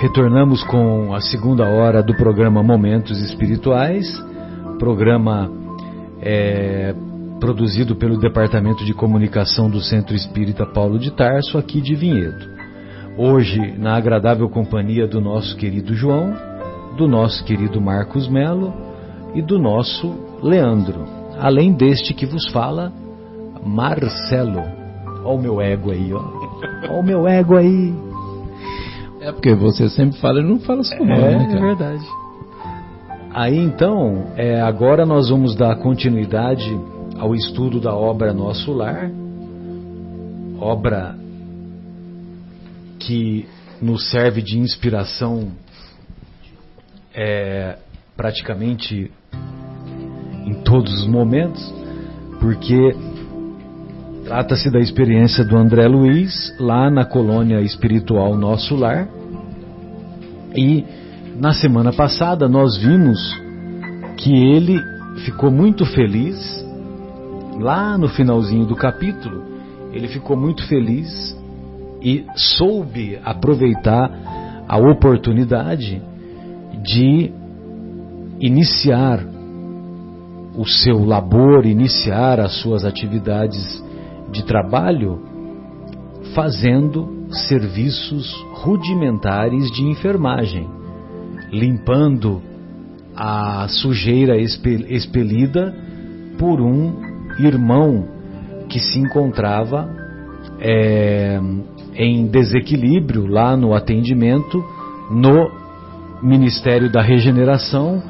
Retornamos com a segunda hora do programa Momentos Espirituais, programa produzido pelo Departamento de Comunicação do Centro Espírita Paulo de Tarso, aqui de Vinhedo. Hoje, na agradável companhia do nosso querido João, do nosso querido Marcos Melo e do nosso Leandro, além deste que vos fala, Marcelo. Olha o meu ego aí, ó. Olha o meu ego aí. É porque você sempre fala e não fala seu nome, né, cara? É verdade. Aí então, agora nós vamos dar continuidade ao estudo da obra Nosso Lar, obra que nos serve de inspiração praticamente em todos os momentos, porque trata-se da experiência do André Luiz lá na colônia espiritual Nosso Lar. E na semana passada nós vimos que ele ficou muito feliz, lá no finalzinho do capítulo, ele ficou muito feliz e soube aproveitar a oportunidade de iniciar o seu labor, iniciar as suas atividades de trabalho, fazendo serviços rudimentares de enfermagem, limpando a sujeira expelida por um irmão que se encontrava em desequilíbrio lá no atendimento no Ministério da Regeneração,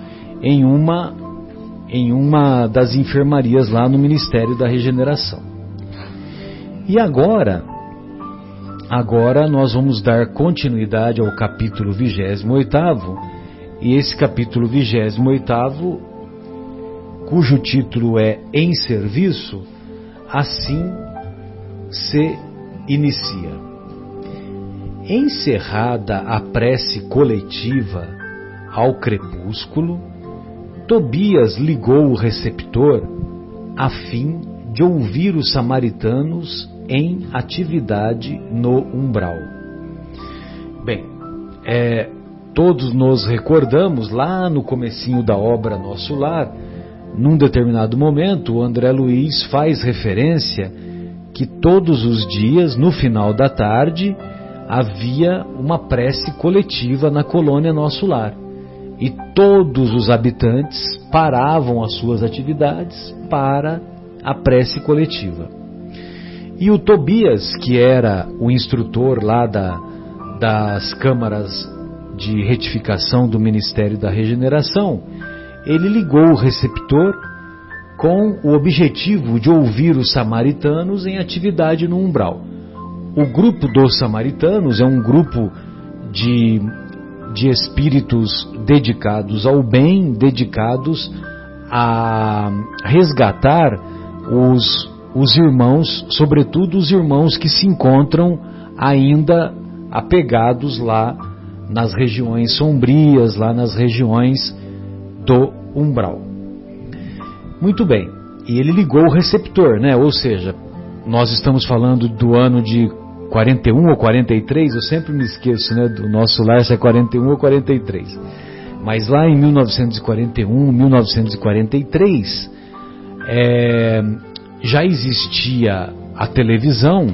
em uma das enfermarias lá no Ministério da Regeneração. E agora nós vamos dar continuidade ao capítulo 28º, e esse capítulo 28º, cujo título é Em Serviço, assim se inicia. Encerrada a prece coletiva ao crepúsculo, Tobias ligou o receptor a fim de ouvir os samaritanos em atividade no umbral. Bem, todos nos recordamos lá no comecinho da obra Nosso Lar, num determinado momento o André Luiz faz referência que todos os dias, no final da tarde, havia uma prece coletiva na colônia Nosso Lar. E todos os habitantes paravam as suas atividades para a prece coletiva. E o Tobias, que era o instrutor lá das câmaras de retificação do Ministério da Regeneração, ele ligou o receptor com o objetivo de ouvir os samaritanos em atividade no umbral. O grupo dos samaritanos é um grupo de espíritos dedicados ao bem, dedicados a resgatar os irmãos, sobretudo os irmãos que se encontram ainda apegados lá nas regiões sombrias, lá nas regiões do umbral. Muito bem, e ele ligou o receptor, né? Ou seja, nós estamos falando do ano de 41 ou 43, eu sempre me esqueço, né? Do Nosso Lar, se é 41 ou 43. Mas lá em 1941, 1943, já existia a televisão,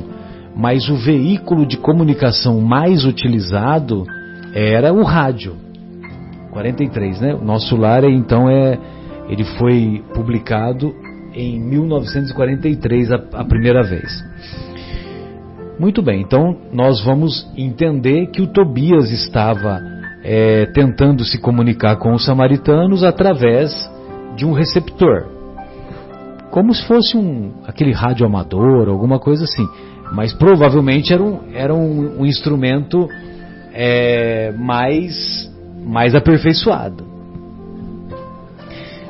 mas o veículo de comunicação mais utilizado era o rádio. 43, né? O Nosso Lar, então, ele foi publicado em 1943 a primeira vez. Muito bem, então nós vamos entender que o Tobias estava tentando se comunicar com os samaritanos através de um receptor, como se fosse aquele rádio amador, alguma coisa assim, mas provavelmente era um instrumento mais aperfeiçoado.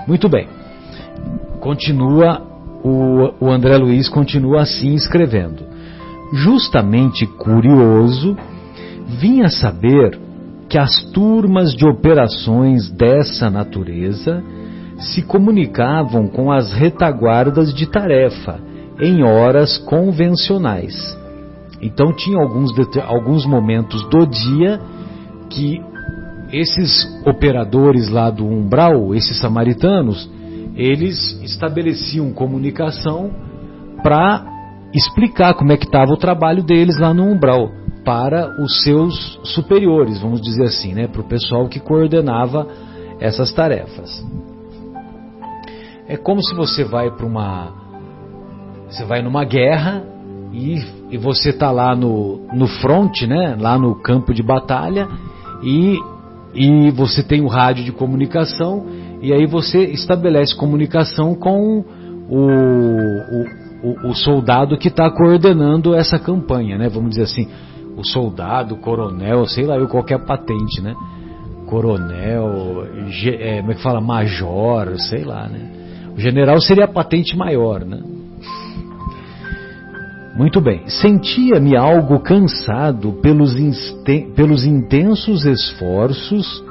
Muito bem, continua o André Luiz continua assim escrevendo. Justamente curioso, vinha saber que as turmas de operações dessa natureza se comunicavam com as retaguardas de tarefa em horas convencionais. Então tinha alguns momentos do dia que esses operadores lá do umbral, esses samaritanos, eles estabeleciam comunicação para explicar como é que estava o trabalho deles lá no umbral para os seus superiores, vamos dizer assim, né, para o pessoal que coordenava essas tarefas. É como se você vai numa guerra e você está lá no front, né, lá no campo de batalha, e você tem o rádio de comunicação, e aí você estabelece comunicação com o soldado que está coordenando essa campanha, né? Vamos dizer assim, o soldado, coronel, sei lá, qualquer patente, né? Coronel, como é que fala? Major, sei lá, né? O general seria a patente maior, né? Muito bem. Sentia-me algo cansado pelos intensos esforços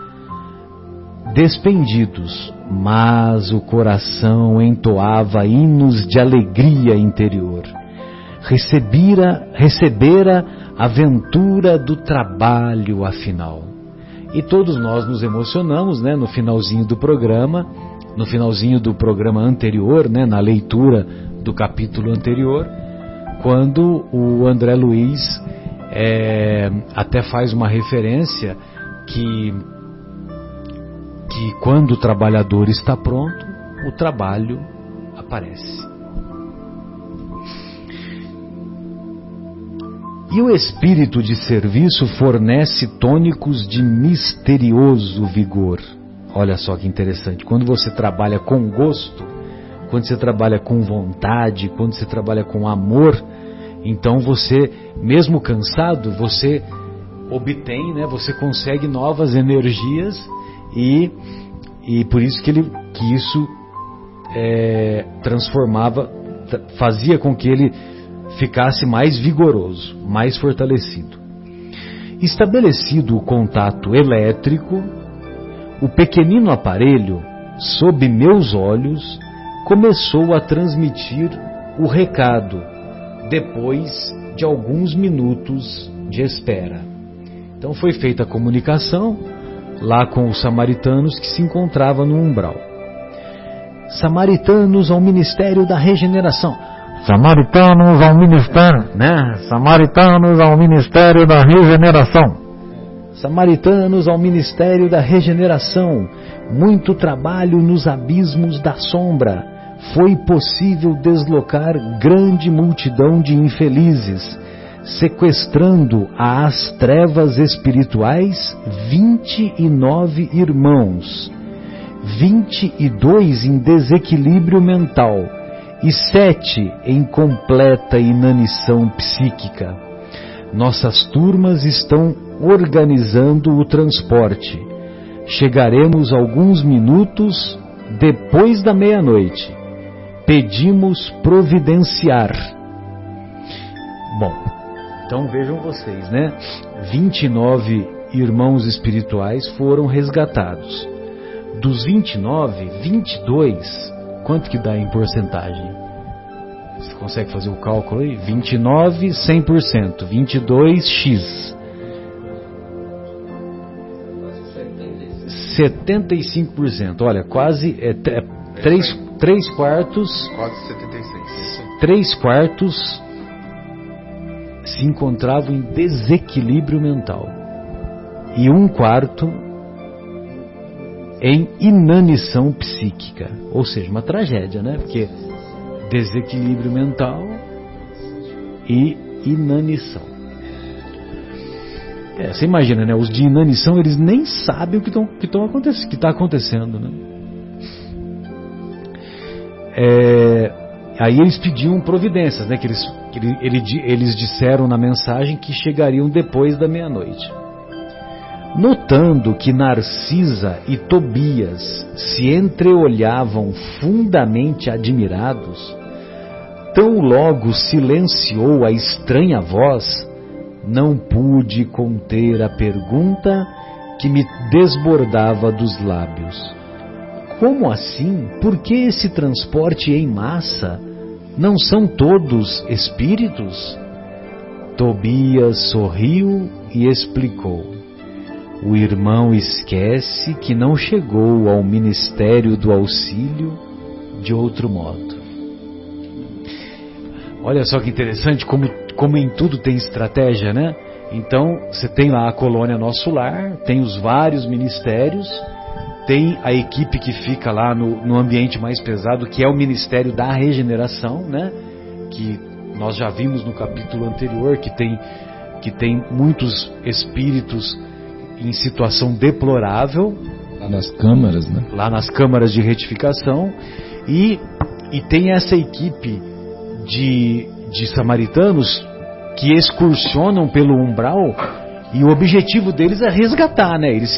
despendidos, mas o coração entoava hinos de alegria interior. Recebera a aventura do trabalho, afinal. E todos nós nos emocionamos, né, no finalzinho do programa anterior, né, na leitura do capítulo anterior, quando o André Luiz até faz uma referência que quando o trabalhador está pronto, o trabalho aparece. E o espírito de serviço fornece tônicos de misterioso vigor. Olha só que interessante. Quando você trabalha com gosto, quando você trabalha com vontade, quando você trabalha com amor, então você, mesmo cansado, você obtém, né, você consegue novas energias e por isso que isso fazia com que ele ficasse mais vigoroso, mais fortalecido. Estabelecido o contato elétrico, o pequenino aparelho, sob meus olhos, começou a transmitir o recado, depois de alguns minutos de espera. Então foi feita a comunicação lá com os samaritanos que se encontravam no umbral. Samaritanos ao Ministério da Regeneração. Samaritanos ao Ministério, né? Samaritanos ao Ministério da Regeneração. Samaritanos ao Ministério da Regeneração. Muito trabalho nos abismos da sombra. Foi possível deslocar grande multidão de infelizes, sequestrando às trevas espirituais 29 irmãos, 22 em desequilíbrio mental e 7 em completa inanição psíquica. Nossas turmas estão organizando o transporte. Chegaremos alguns minutos depois da meia-noite. Pedimos providenciar. Bom, então vejam vocês, né? 29 irmãos espirituais foram resgatados. Dos 29, 22, quanto que dá em porcentagem? Você consegue fazer o cálculo aí? 29, 100%. 22, X. 75%. Olha, quase 3 quartos. Quase 76. 3 quartos se encontravam em desequilíbrio mental. E 1 quarto em inanição psíquica. Ou seja, uma tragédia, né? Porque desequilíbrio mental e inanição. Você imagina, né? Os de inanição, eles nem sabem o que está acontecendo, né? Aí eles pediam providências, né? Que eles disseram na mensagem que chegariam depois da meia-noite. Notando que Narcisa e Tobias se entreolhavam fundamente admirados, tão logo silenciou a estranha voz, não pude conter a pergunta que me desbordava dos lábios. Como assim? Por que esse transporte em massa? Não são todos espíritos? Tobias sorriu e explicou. o irmão esquece que não chegou ao ministério do auxílio de outro modo. Olha só que interessante, como em tudo tem estratégia, né? Então, você tem lá a colônia Nosso Lar, tem os vários ministérios, tem a equipe que fica lá no ambiente mais pesado, que é o Ministério da Regeneração, né? Que nós já vimos no capítulo anterior, que tem muitos espíritos em situação deplorável. Lá nas câmaras, né? Lá nas câmaras de retificação. E tem essa equipe de samaritanos que excursionam pelo umbral, e o objetivo deles é resgatar, né? Eles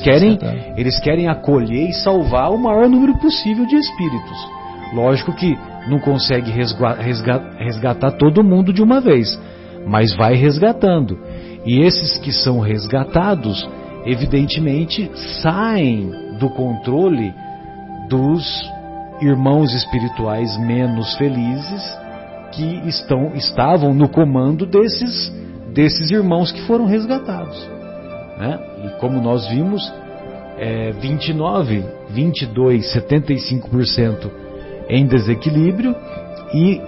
querem acolher e salvar o maior número possível de espíritos. Lógico que não consegue resgatar todo mundo de uma vez, mas vai resgatando. E esses que são resgatados, evidentemente, saem do controle dos irmãos espirituais menos felizes, que estavam no comando desses irmãos que foram resgatados, né? E como nós vimos, 29, 22, 75% em desequilíbrio e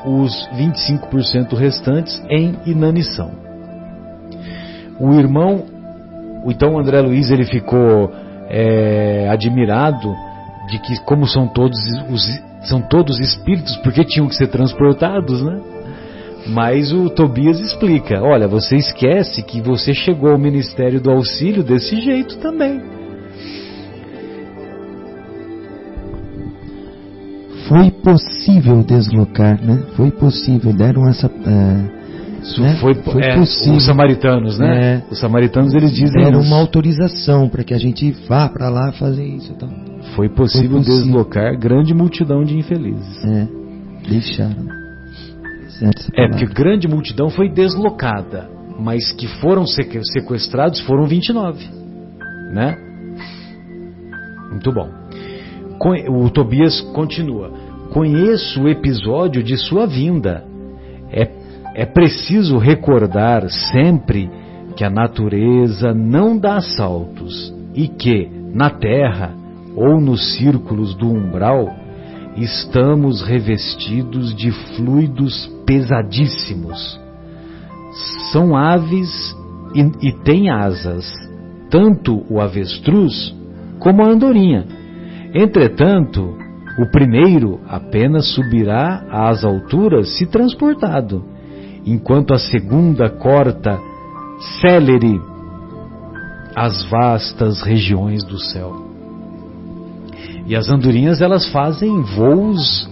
os 25% restantes em inanição. Então André Luiz, ele ficou admirado de que, como são todos espíritos, porque tinham que ser transportados, né? Mas o Tobias explica: olha, você esquece que você chegou ao Ministério do Auxílio desse jeito também. Foi possível deslocar, né? Foi possível, deram essa... né? Foi possível. Os samaritanos, né? Os samaritanos, eles dizem... Deram uma autorização para que a gente vá para lá fazer isso e tal. Foi possível deslocar grande multidão de infelizes. Deixaram. Porque grande multidão foi deslocada, mas que foram sequestrados foram 29, né? Muito bom. O Tobias continua: conheço o episódio de sua vinda. É preciso recordar sempre que a natureza não dá saltos e que, na terra ou nos círculos do umbral, estamos revestidos de fluidos pesadíssimos. São aves e têm asas, tanto o avestruz como a andorinha. Entretanto, o primeiro apenas subirá às alturas se transportado, enquanto a segunda corta célere as vastas regiões do céu. E as andorinhas, elas fazem voos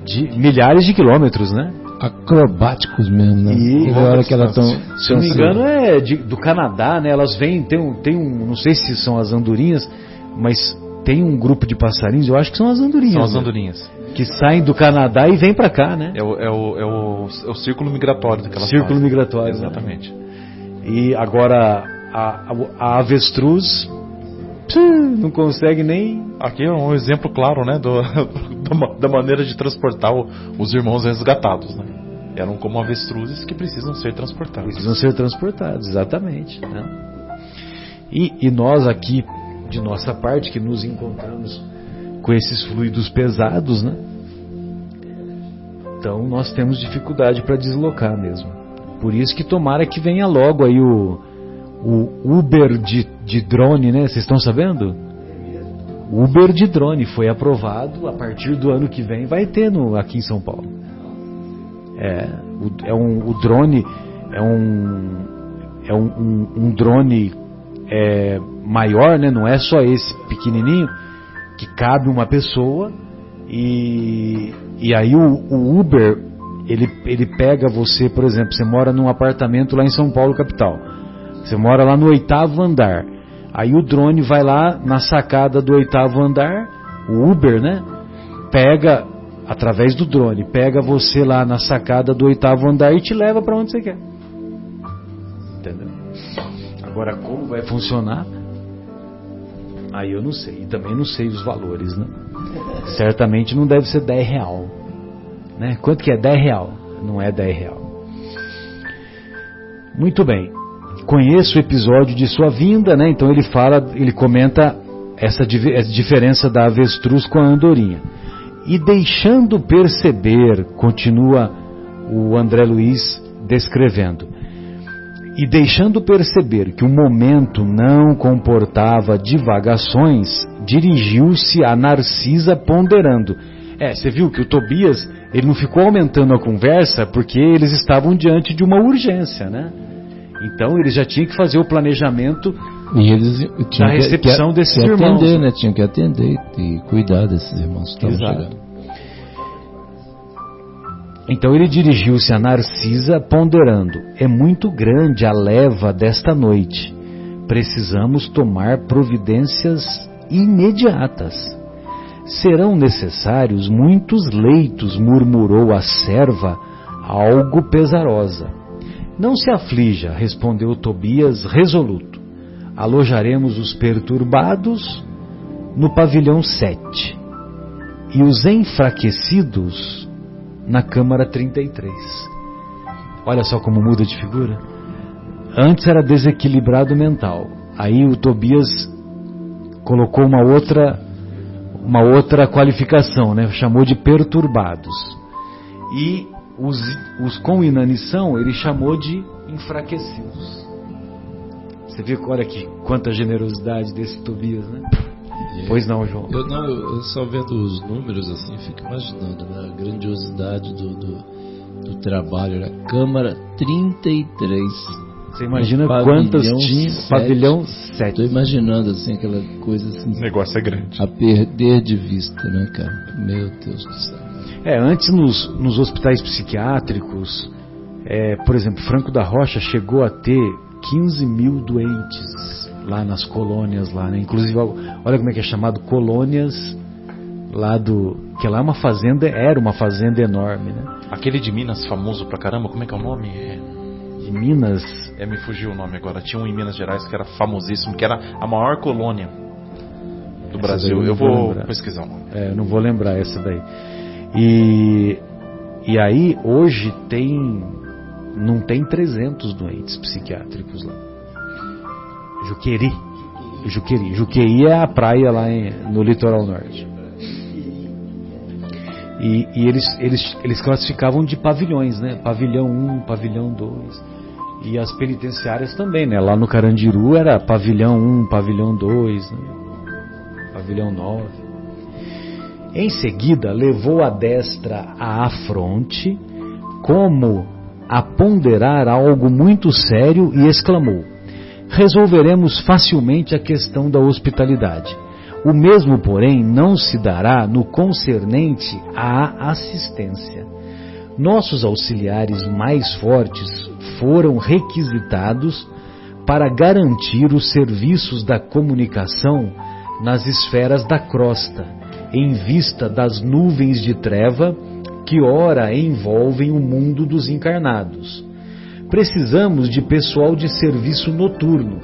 de milhares de quilômetros, né? Acrobáticos mesmo, né? E hora que elas se não me engano, é do Canadá, né? Elas vêm, tem um, não sei se são as andorinhas, mas tem um grupo de passarinhos, eu acho que são as andorinhas. São as andorinhas. Que saem do Canadá e vêm para cá, né? É o círculo migratório daquelas Círculo migratório. Exatamente. Né? E agora a avestruz não consegue nem... Aqui é um exemplo claro, né, da maneira de transportar os irmãos resgatados, né? Eram como avestruzes que precisam ser transportados. Precisam ser transportados, exatamente, né? E nós aqui, de nossa parte, que nos encontramos com esses fluidos pesados, né? Então nós temos dificuldade para deslocar mesmo. Por isso que tomara que venha logo aí o Uber de drone, né? Vocês estão sabendo? O Uber de drone foi aprovado, a partir do ano que vem vai ter aqui em São Paulo. O drone é um drone maior, né? Não é só esse pequenininho que cabe uma pessoa, e aí o Uber ele pega você, por exemplo, você mora num apartamento lá em São Paulo capital, você mora lá no 8º andar, aí o drone vai lá na sacada do 8º andar, o Uber, né, pega através do drone, pega você lá na sacada do 8º andar e te leva para onde você quer. Entendeu? Agora, como vai funcionar, aí eu não sei. E também não sei os valores, né? Certamente não deve ser R$10, né? Quanto que é R$10? Não é R$10. Muito bem. conheço o episódio de sua vinda, né? Então ele comenta essa diferença da avestruz com a andorinha. E deixando perceber, continua o André Luiz descrevendo, e deixando perceber que o momento não comportava divagações, dirigiu-se a Narcisa ponderando. Você viu que o Tobias, ele não ficou aumentando a conversa porque eles estavam diante de uma urgência, né? Então eles já tinham que fazer o planejamento e eles tinham da recepção desses irmãos. Atender, né? Tinham que atender e cuidar desses irmãos que estavam chegando. Então ele dirigiu-se a Narcisa ponderando: é muito grande a leva desta noite. Precisamos tomar providências imediatas. Serão necessários muitos leitos, murmurou a serva, algo pesarosa. Não se aflija, respondeu Tobias resoluto. Alojaremos os perturbados no pavilhão 7 e os enfraquecidos na câmara 33. Olha só como muda de figura. Antes era desequilibrado mental. Aí o Tobias colocou uma outra qualificação, né? Chamou de perturbados. E os com inanição ele chamou de enfraquecidos. Você viu, olha aqui, quanta generosidade desse Tobias, né? Pois não, João. Eu só vendo os números assim, fico imaginando, né, a grandiosidade do trabalho, né? Câmara 33. Você imagina quantas tinha? Pavilhão 7. Estou imaginando assim, aquela coisa assim. O negócio é grande. A perder de vista, né, cara? Meu Deus do céu. Antes nos hospitais psiquiátricos, por exemplo, Franco da Rocha chegou a ter 15 mil doentes lá nas colônias lá, né? Inclusive, olha como é que é chamado, colônias lá que lá era uma fazenda enorme, né? Aquele de Minas famoso pra caramba, como é que é o nome? De Minas? Me fugiu o nome agora. Tinha um em Minas Gerais que era famosíssimo, que era a maior colônia do Brasil. Eu vou pesquisar o nome. Eu não vou lembrar essa daí. E aí hoje não tem 300 doentes psiquiátricos lá. Juqueri é a praia lá no litoral norte. E eles classificavam de pavilhões, né? Pavilhão 1, pavilhão 2. E as penitenciárias também, né? Lá no Carandiru era pavilhão 1, pavilhão 2, né? Pavilhão 9. Em seguida, levou a destra à fronte, como a ponderar algo muito sério, e exclamou: resolveremos facilmente a questão da hospitalidade. O mesmo, porém, não se dará no concernente à assistência. Nossos auxiliares mais fortes foram requisitados para garantir os serviços da comunicação nas esferas da crosta, em vista das nuvens de treva que ora envolvem o mundo dos encarnados. Precisamos de pessoal de serviço noturno,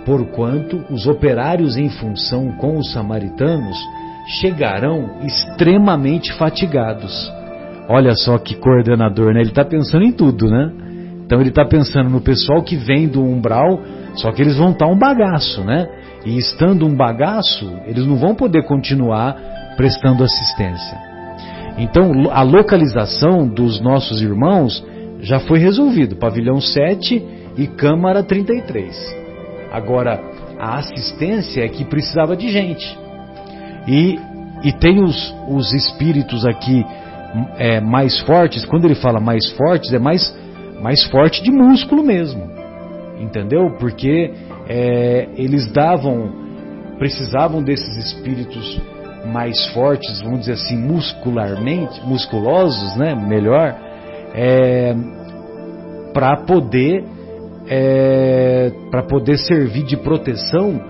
porquanto os operários em função com os samaritanos chegarão extremamente fatigados. Olha só que coordenador, né? Ele está pensando em tudo, né? Então ele está pensando no pessoal que vem do umbral, só que eles vão estar um bagaço, né? E estando um bagaço, eles não vão poder continuar prestando assistência. Então a localização dos nossos irmãos já foi resolvido, pavilhão 7 e câmara 33. Agora, a assistência é que precisava de gente. E tem os espíritos aqui mais fortes. Quando ele fala mais fortes, é mais forte de músculo mesmo. Entendeu? Porque eles precisavam desses espíritos mais fortes, vamos dizer assim, musculosos, né? Melhor, para poder servir de proteção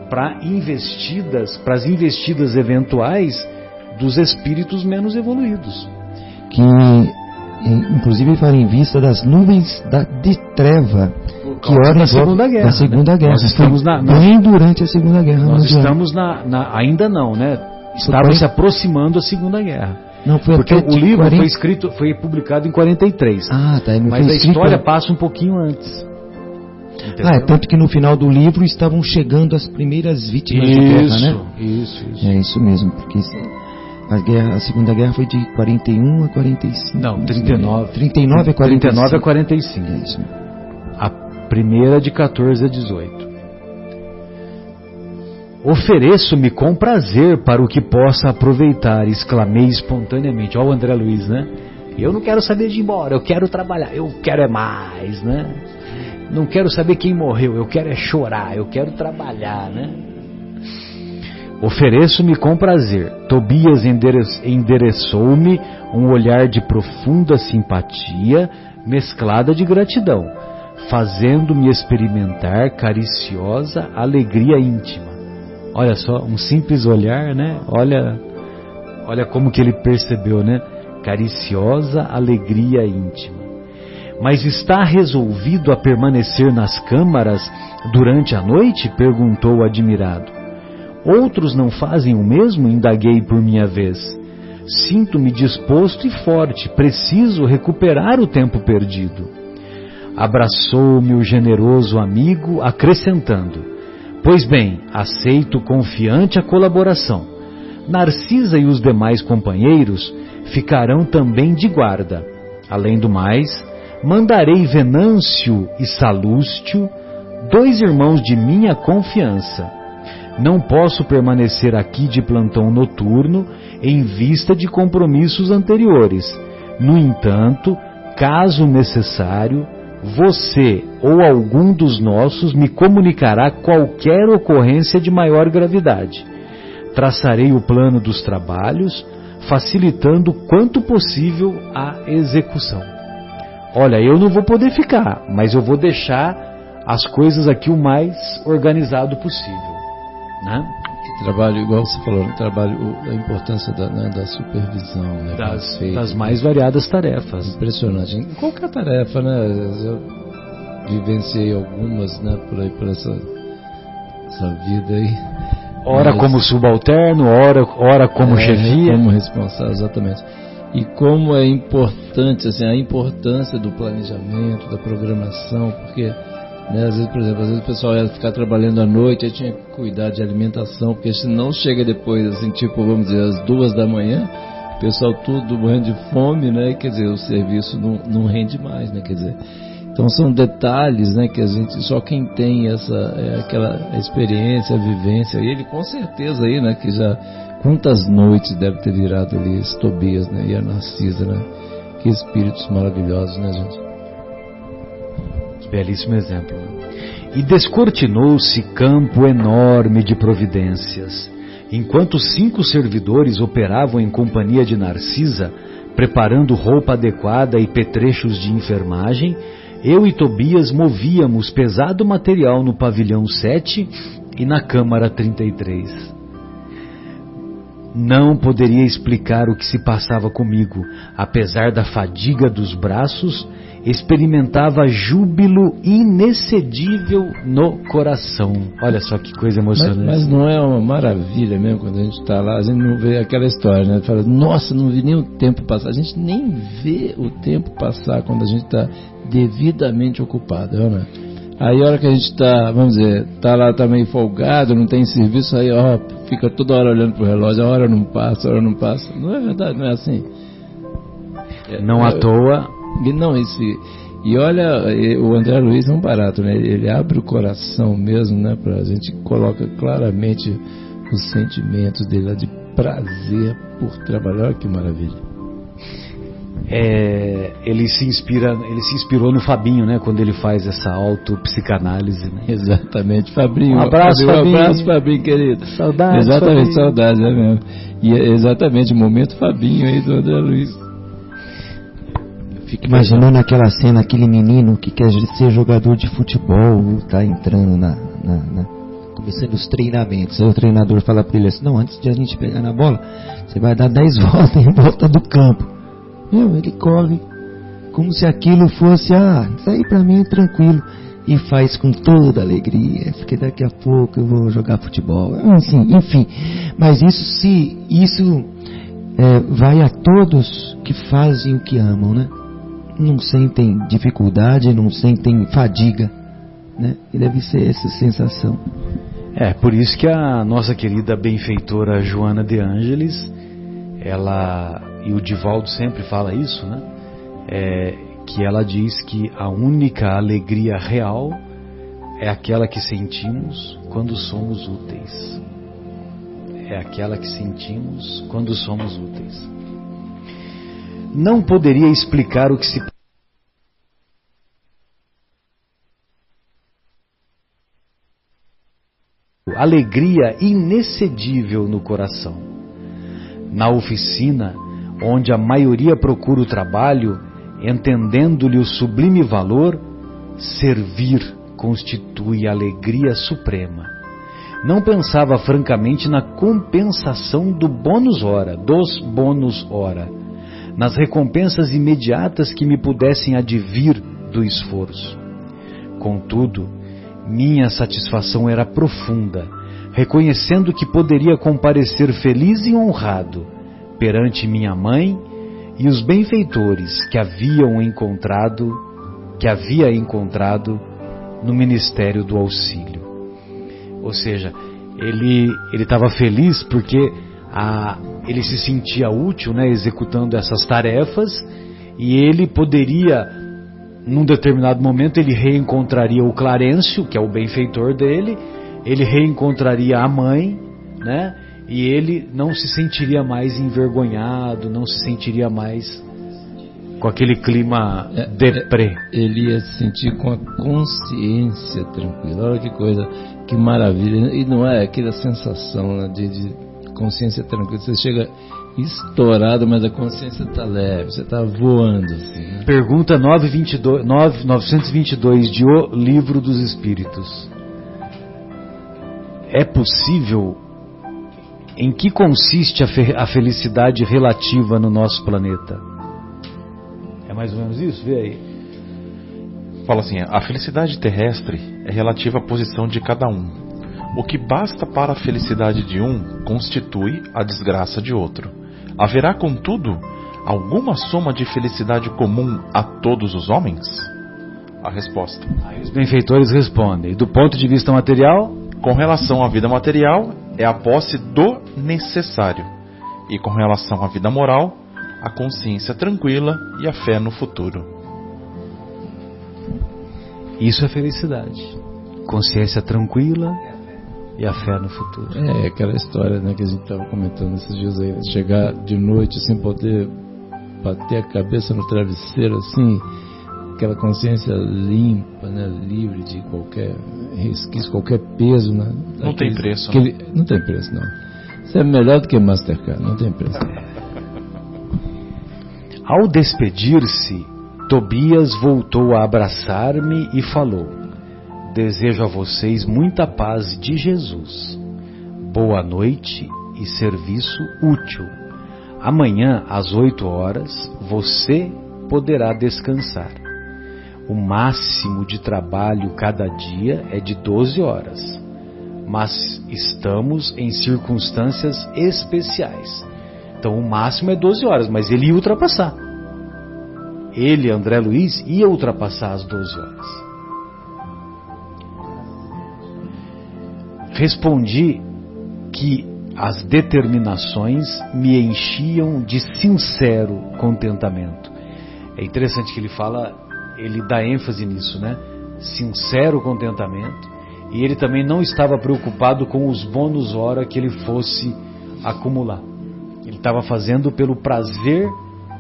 para as investidas eventuais dos espíritos menos evoluídos. Que inclusive fala em vista das nuvens de treva que ora da Segunda Guerra. Da Segunda Guerra. Nós estamos bem durante a Segunda Guerra. Nós estamos ainda não, né? Estava se aproximando a Segunda Guerra. Não, porque o livro foi publicado em 43. Ah, tá. Mas a história passa um pouquinho antes. Entendeu? Tanto que no final do livro estavam chegando as primeiras vítimas de guerra, né? Isso. É isso mesmo, porque a Segunda Guerra foi de 41 a 45. Não, 39. 39 a 45. 39 a 45. É isso mesmo. A primeira de 14 a 18. Ofereço-me com prazer para o que possa aproveitar, exclamei espontaneamente. Olha o André Luiz, né? Eu não quero saber de ir embora, eu quero trabalhar, eu quero é mais, né? Não quero saber quem morreu, eu quero é chorar, eu quero trabalhar, né? Ofereço-me com prazer. Tobias endereçou-me um olhar de profunda simpatia, mesclada de gratidão, fazendo-me experimentar cariciosa alegria íntima. Olha só, um simples olhar, né? Olha como que ele percebeu, né? Cariciosa alegria íntima. Mas está resolvido a permanecer nas câmaras durante a noite? Perguntou admirado. Outros não fazem o mesmo? Indaguei por minha vez. Sinto-me disposto e forte, preciso recuperar o tempo perdido. Abraçou-me o generoso amigo, acrescentando: pois bem, aceito confiante a colaboração. Narcisa e os demais companheiros ficarão também de guarda. Além do mais, mandarei Venâncio e Salústio, 2 irmãos de minha confiança. Não posso permanecer aqui de plantão noturno em vista de compromissos anteriores. No entanto, caso necessário, você ou algum dos nossos me comunicará qualquer ocorrência de maior gravidade. Traçarei o plano dos trabalhos, facilitando quanto possível a execução. Olha, eu não vou poder ficar, mas eu vou deixar as coisas aqui o mais organizado possível, né? E trabalho, igual você falou, trabalho, a importância da supervisão, né? Das mais variadas tarefas. Impressionante. Em qualquer tarefa, né? Eu vivenciei algumas, né? Por essa vida aí. Ora como subalterno, ora como chefia. Como responsável, exatamente. E como é importante, assim, a importância do planejamento, da programação, porque, né, às vezes, por exemplo, o pessoal ia ficar trabalhando à noite, aí tinha que cuidar de alimentação, porque senão chega depois, assim, tipo, vamos dizer, às 2 da manhã, o pessoal tudo morrendo de fome, né, quer dizer, o serviço não rende mais, né, quer dizer. Então são detalhes, né, que a gente, só quem tem aquela experiência, a vivência, e ele com certeza aí, né, que já quantas noites deve ter virado ali esse Tobias, né, e a Narcisa, né, que espíritos maravilhosos, né, gente. Belíssimo exemplo. E descortinou-se campo enorme de providências. Enquanto 5 servidores operavam em companhia de Narcisa, preparando roupa adequada e petrechos de enfermagem, eu e Tobias movíamos pesado material no pavilhão 7 e na câmara 33. Não poderia explicar o que se passava comigo. Apesar da fadiga dos braços, experimentava júbilo inexcedível no coração. Olha só que coisa emocionante. Mas não é uma maravilha mesmo quando a gente está lá, a gente não vê aquela história, né? Fala, nossa, não vi nem o tempo passar. A gente nem vê o tempo passar quando a gente está devidamente ocupado, né? Aí a hora que a gente está, vamos dizer, está lá, está meio folgado, não tem serviço, aí ó, fica toda hora olhando pro relógio, a hora não passa, a hora não passa. Não é verdade, não é assim? Não à toa. Não, e olha, o André Luiz é um barato, né? Ele abre o coração mesmo, né? A gente coloca claramente os sentimentos dele lá de prazer por trabalhar. Olha que maravilha. Ele se inspirou no Fabinho, né? Quando ele faz essa autopsicanálise, né? Exatamente, Fabinho. Um abraço, Fabinho. Um abraço, Fabinho, querido. Saudades. Exatamente, saudades, é mesmo. E é exatamente o momento Fabinho aí do André Luiz. Fico imaginando aquela cena, aquele menino que quer ser jogador de futebol, tá entrando começando os treinamentos. Aí o treinador fala para ele assim: não, antes de a gente pegar na bola, você vai dar 10 voltas em volta do campo. Ele corre como se aquilo fosse, isso aí pra mim é tranquilo, e faz com toda alegria, porque daqui a pouco eu vou jogar futebol, assim, enfim. Mas isso vai a todos que fazem o que amam, né? Não sentem dificuldade, não sentem fadiga, né? E deve ser essa sensação. Por isso que a nossa querida benfeitora Joana de Ângeles, ela, e o Divaldo sempre fala isso, né? Que ela diz que a única alegria real é aquela que sentimos quando somos úteis. É aquela que sentimos quando somos úteis. Não poderia explicar o que se... Alegria inexcedível no coração. Na oficina, onde a maioria procura o trabalho, entendendo-lhe o sublime valor, servir constitui alegria suprema. Não pensava francamente na compensação dos bônus hora, nas recompensas imediatas que me pudessem advir do esforço. Contudo, minha satisfação era profunda, reconhecendo que poderia comparecer feliz e honrado perante minha mãe e os benfeitores que havia encontrado no Ministério do Auxílio. Ou seja, ele estava feliz porque ele se sentia útil, né, executando essas tarefas, e ele poderia, num determinado momento, ele reencontraria o Clarencio, que é o benfeitor dele, ele reencontraria a mãe, né, e ele não se sentiria mais envergonhado, não se sentiria mais com aquele clima deprê. Ele ia se sentir com a consciência tranquila. Olha que coisa, que maravilha. E não é aquela sensação, né, de consciência tranquila. Você chega estourado, mas a consciência está leve, você está voando assim, né? Pergunta 922 de O Livro dos Espíritos. É possível? Em que consiste a felicidade relativa no nosso planeta? É mais ou menos isso? Vê aí. Fala assim: a felicidade terrestre é relativa à posição de cada um. O que basta para a felicidade de um constitui a desgraça de outro. Haverá, contudo, alguma soma de felicidade comum a todos os homens? A resposta. Aí os benfeitores respondem: do ponto de vista material, com relação à vida material, é a posse do necessário. E com relação à vida moral, a consciência tranquila e a fé no futuro. Isso é felicidade. Consciência tranquila e a fé no futuro. É aquela história, né, que a gente estava comentando esses dias aí. Chegar de noite sem poder bater a cabeça no travesseiro, assim, aquela consciência limpa, né, livre de qualquer resquício, qualquer peso, né? Não tem preço. Não tem preço, não. Isso é melhor do que Mastercard, não tem preço. Ao despedir-se, Tobias voltou a abraçar-me e falou: desejo a vocês muita paz de Jesus. Boa noite e serviço útil. Amanhã, às 8 horas, você poderá descansar. O máximo de trabalho cada dia é de 12 horas. Mas estamos em circunstâncias especiais. Então o máximo é 12 horas, mas ele ia ultrapassar. Ele, André Luiz, ia ultrapassar as 12 horas. Respondi que as determinações me enchiam de sincero contentamento. É interessante que ele fala, ele dá ênfase nisso, né? Sincero contentamento. E ele também não estava preocupado com os bônus hora que ele fosse acumular. Ele estava fazendo pelo prazer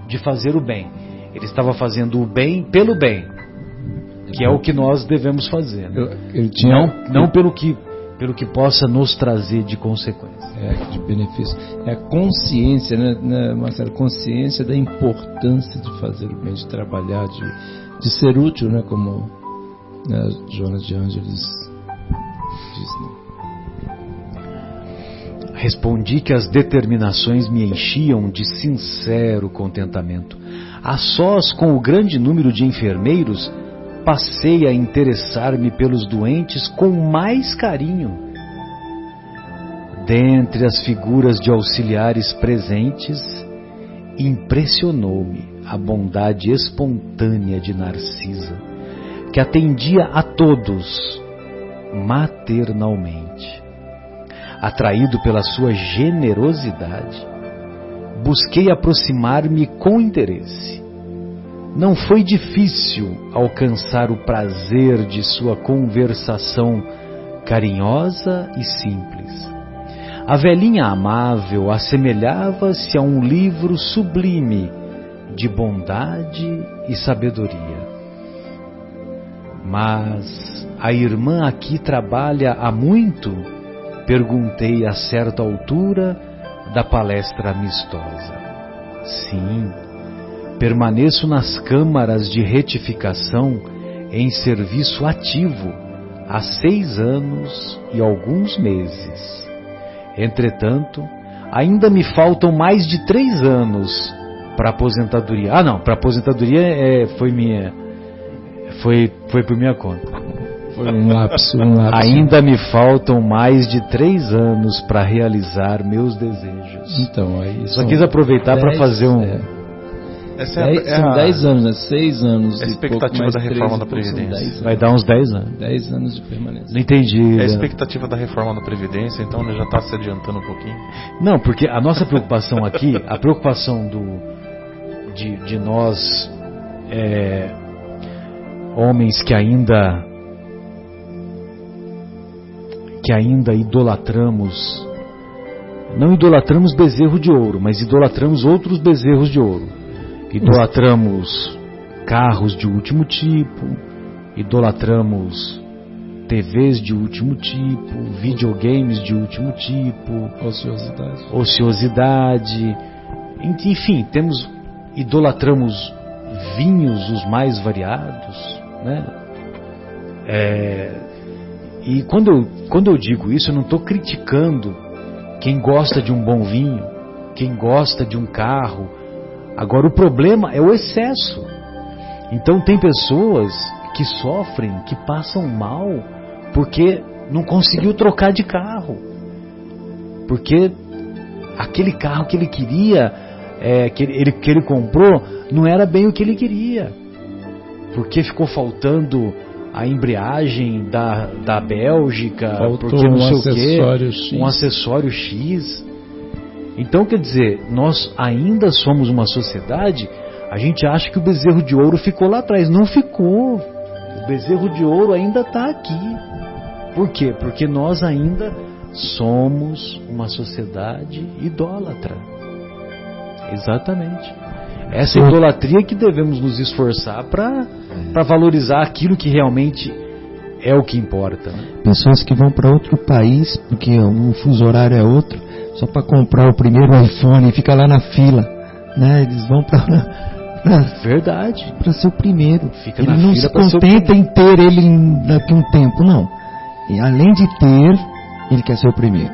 de fazer o bem. Ele estava fazendo o bem pelo bem, que é o que nós devemos fazer, né? Não pelo que possa nos trazer de consequência. De benefício. É a consciência, né, Marcelo? Consciência da importância de fazer o bem, de trabalhar, de ser útil, né? Como, né, Joana de Ângeles diz, né? Respondi que as determinações me enchiam de sincero contentamento. A sós com o grande número de enfermeiros, passei a interessar-me pelos doentes com mais carinho. Dentre as figuras de auxiliares presentes, impressionou-me a bondade espontânea de Narcisa, que atendia a todos maternalmente. Atraído pela sua generosidade, busquei aproximar-me com interesse. Não foi difícil alcançar o prazer de sua conversação carinhosa e simples. A velhinha amável assemelhava-se a um livro sublime de bondade e sabedoria. Mas a irmã aqui trabalha há muito? Perguntei a certa altura da palestra amistosa. Sim, permaneço nas câmaras de retificação em serviço ativo há 6 anos e alguns meses. Entretanto, ainda me faltam mais de 3 anos para aposentadoria. Ah, não, para aposentadoria foi por minha conta. Foi um lapso. Ainda me faltam mais de 3 anos para realizar meus desejos. Então, aí só quis aproveitar para fazer um... São 10 anos, né? 6 anos. A expectativa da reforma da Previdência. Vai dar uns 10 anos. 10 anos de permanência. Não entendi. É a expectativa da reforma da Previdência, então já está se adiantando um pouquinho. Não, porque a nossa preocupação aqui, a preocupação de nós, homens que ainda idolatramos, não idolatramos bezerro de ouro, mas idolatramos outros bezerros de ouro. Idolatramos carros de último tipo, idolatramos TVs de último tipo, videogames de último tipo, ociosidade, enfim, idolatramos vinhos os mais variados, né? E quando eu digo isso, eu não estou criticando quem gosta de um bom vinho, quem gosta de um carro. Agora, o problema é o excesso. Então, tem pessoas que sofrem, que passam mal, porque não conseguiu trocar de carro. Porque aquele carro que ele queria, que ele comprou, não era bem o que ele queria. Porque ficou faltando a embreagem da Bélgica, faltou porque não sei acessório o quê, um acessório X. Então, quer dizer, nós ainda somos uma sociedade, a gente acha que o bezerro de ouro ficou lá atrás. Não ficou. O bezerro de ouro ainda está aqui. Por quê? Porque nós ainda somos uma sociedade idólatra. Exatamente. Essa idolatria que devemos nos esforçar para valorizar aquilo que realmente é o que importa. Né? Pessoas que vão para outro país, porque o fuso horário é outro, só para comprar o primeiro iPhone e fica lá na fila, né? Eles vão para verdade, para ser o primeiro. Fica ele na não fila se contenta em ter ele daqui a um tempo, não. E além de ter, ele quer ser o primeiro.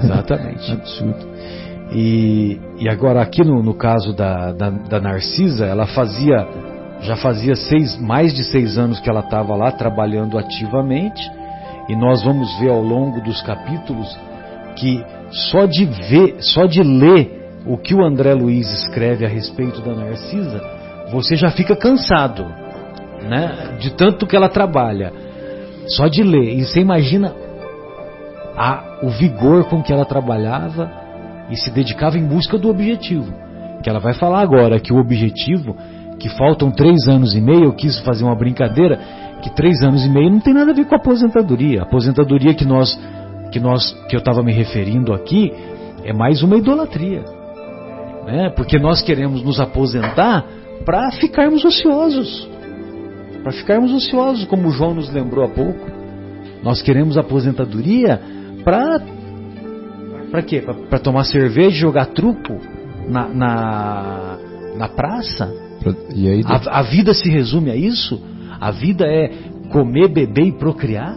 Exatamente. Absurdo. E agora aqui no caso da Narcisa, ela já fazia mais de 6 anos que ela estava lá trabalhando ativamente, e nós vamos ver ao longo dos capítulos que só de ler o que o André Luiz escreve a respeito da Narcisa, você já fica cansado, né? De tanto que ela trabalha, só de ler, e você imagina o vigor com que ela trabalhava e se dedicava em busca do objetivo, que ela vai falar agora, que o objetivo, que faltam 3 anos e meio, eu quis fazer uma brincadeira, que 3 anos e meio não tem nada a ver com a aposentadoria. A aposentadoria que eu estava me referindo aqui é mais uma idolatria, né? Porque nós queremos nos aposentar para ficarmos ociosos, como o João nos lembrou há pouco. Nós queremos aposentadoria para quê? Para tomar cerveja e jogar truco na praça? E aí, a vida se resume a isso? A vida é comer, beber e procriar?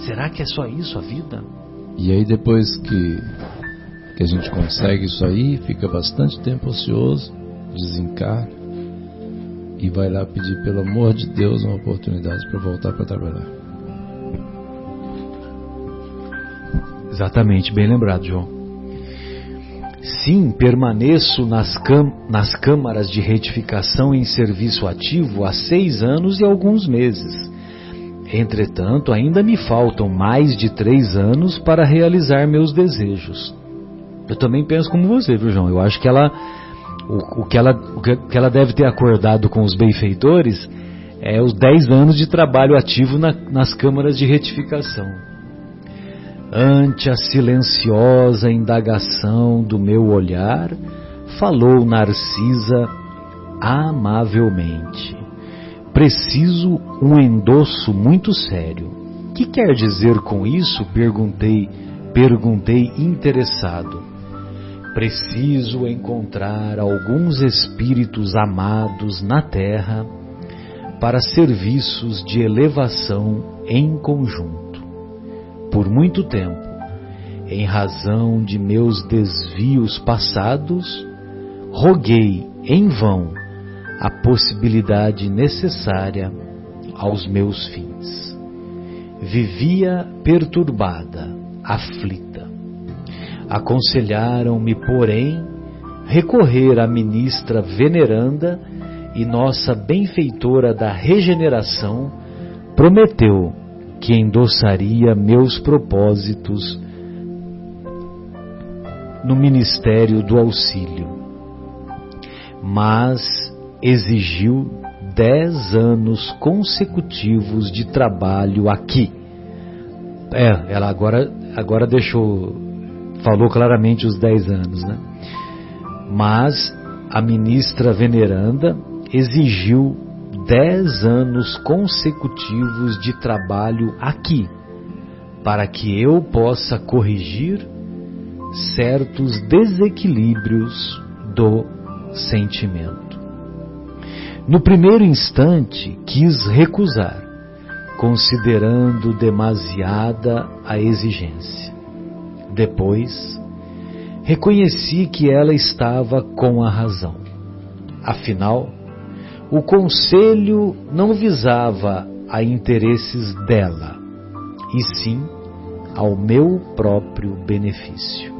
Será que é só isso a vida? E aí depois que a gente consegue isso aí, fica bastante tempo ocioso, desencarna e vai lá pedir, pelo amor de Deus, uma oportunidade para voltar para trabalhar. Exatamente, bem lembrado, João. Sim, permaneço nas câmaras de retificação em serviço ativo há 6 anos e alguns meses. Entretanto, ainda me faltam mais de 3 anos para realizar meus desejos. Eu também penso como você, viu, João? Eu acho que o que ela deve ter acordado com os benfeitores é os 10 anos de trabalho ativo nas câmaras de retificação. Ante a silenciosa indagação do meu olhar, falou Narcisa amavelmente. Preciso um endosso muito sério. Que quer dizer com isso? Perguntei interessado. Preciso encontrar alguns espíritos amados na terra para serviços de elevação em conjunto. Por muito tempo, em razão de meus desvios passados, roguei em vão a possibilidade necessária aos meus fins. Vivia perturbada, aflita. Aconselharam-me, porém, recorrer à ministra veneranda, e nossa benfeitora da regeneração prometeu que endossaria meus propósitos no Ministério do Auxílio, mas exigiu 10 anos consecutivos de trabalho aqui. Ela agora falou claramente os 10 anos, né? Mas a ministra veneranda exigiu 10 anos consecutivos de trabalho aqui, para que eu possa corrigir certos desequilíbrios do sentimento. No primeiro instante, quis recusar, considerando demasiada a exigência. Depois, reconheci que ela estava com a razão. Afinal, o conselho não visava a interesses dela, e sim ao meu próprio benefício.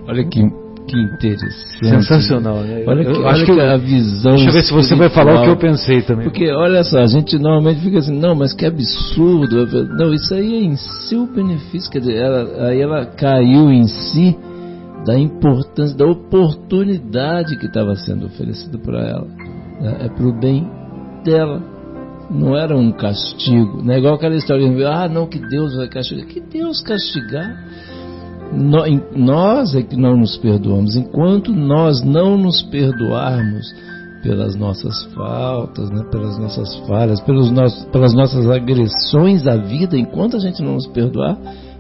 Olha que interessante. Sensacional, né? Olha que a visão. Deixa eu ver se você vai falar o que eu pensei também. Porque, olha só, a gente normalmente fica assim, não, mas que absurdo. Não, isso aí é em seu benefício. Quer dizer, ela caiu em si da importância, da oportunidade que estava sendo oferecida para ela. É para o bem dela. Não era um castigo. Não é igual aquela história, não, que Deus vai castigar. Que Deus castigar? Nós é que não nos perdoamos. Enquanto nós não nos perdoarmos pelas nossas faltas, né, pelas nossas falhas, pelas nossas agressões à vida, enquanto a gente não nos perdoar,